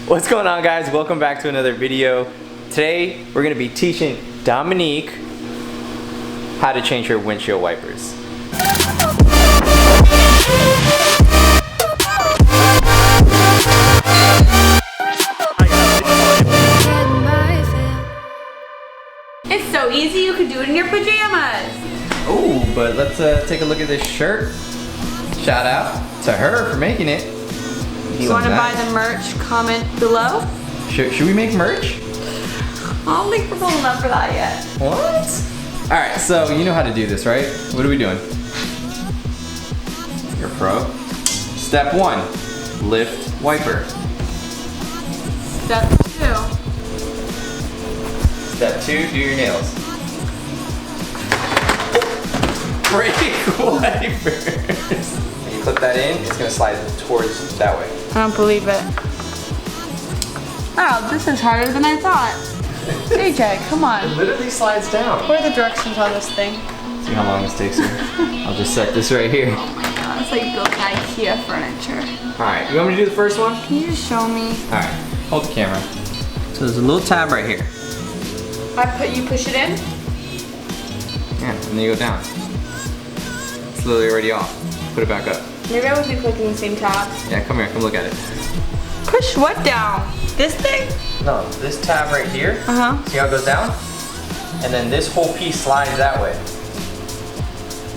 What's going on, guys? Welcome back to another video. Today we're going to be teaching Dominique how to change her windshield wipers. It's so easy, you could do it in your pajamas. Oh, but let's take a look at this shirt. Shout out to her for making it. If you want to buy the merch, comment below. Should we make merch? I don't think we're old enough for that yet. What? Alright, so you know how to do this, right? What are we doing? You're a pro. Step 1, lift wiper. Step 2. Step 2, do your nails. Break wipers. When you clip that in, it's gonna slide towards that way. I don't believe it. Wow, this is harder than I thought. AJ, come on. It literally slides down. What are the directions on this thing? See how long this takes you. I'll just set this right here. Oh my god, it's like built IKEA furniture. Alright, you want me to do the first one? Can you just show me? Alright, hold the camera. So there's a little tab right here. You push it in? Yeah, and then you go down. It's literally already off. Put it back up. Maybe I would be clicking the same tab. Yeah, come here, come look at it. Push what down? This thing? No, this tab right here. Uh-huh. See how it goes down? And then this whole piece slides that way.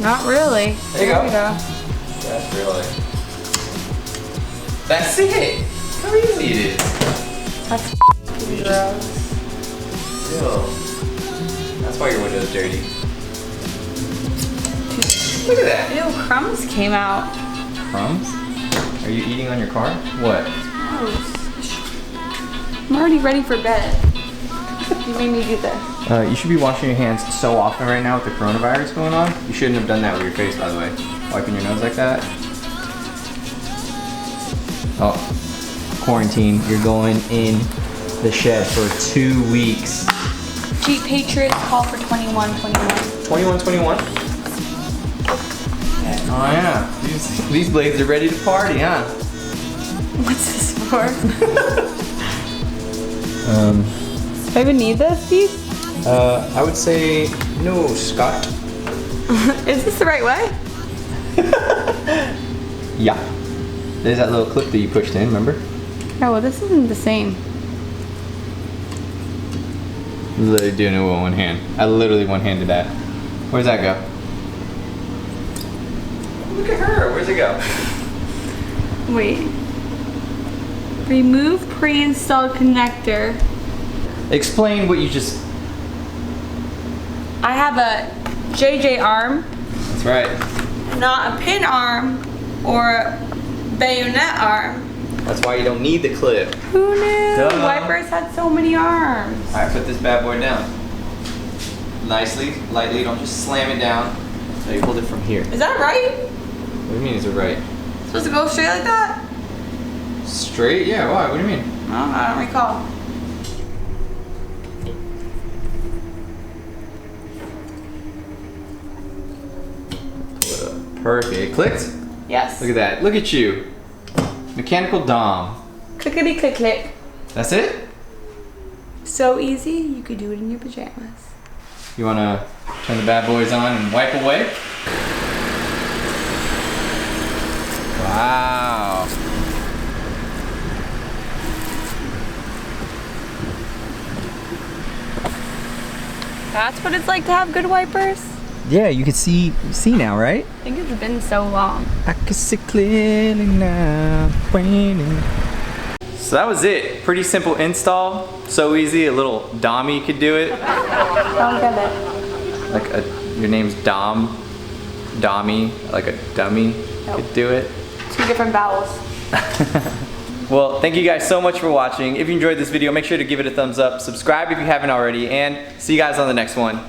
Not really. There you go. We go. That's really. That's it. How easy it is. That's gross. Ew. That's why your window's dirty. Look at that. Ew, crumbs came out. Crumbs? Are you eating on your car? What? Gross. I'm already ready for bed. You made me do this. You should be washing your hands so often right now with the coronavirus going on. You shouldn't have done that with your face, by the way. Wiping your nose like that. Oh, quarantine. You're going in the shed for 2 weeks. Jeep Patriot call for 2121. 2121? Oh yeah, these blades are ready to party, huh? What's this for? Do I even need this piece? I would say no, Scott. Is this the right way? Yeah. There's that little clip that you pushed in, remember? Oh, well, this isn't the same. Literally doing it with one hand. I literally one-handed that. Where's that go? Look at her. Where's it go? Wait. Remove pre-installed connector. Explain what you just... I have a JJ arm, That's right. not a pin arm or a bayonet arm. That's why you don't need the clip. Who knew? Duh. Wipers had so many arms. Alright, put this bad boy down. Nicely, lightly, don't just slam it down. So you hold it from here. Is that right? What do you mean is it right? Supposed to go straight like that? Straight? Yeah, why? What do you mean? No, I don't recall. Perfect. It clicked? Yes. Look at that. Look at you. Mechanical Dom. Clickety click click. That's it? So easy, you could do it in your pajamas. You want to turn the bad boys on and wipe away? Wow. That's what it's like to have good wipers? Yeah, you can see now, right? I think it's been so long. I can see clearly now. So that was it. Pretty simple install. So easy. A little Dommy could do it. Don't get it. Like your name's Dom. Dommy, like a dummy could do it. 2 different vowels. Well, thank you guys so much for watching. If you enjoyed this video, make sure to give it a thumbs up. Subscribe if you haven't already. And see you guys on the next one.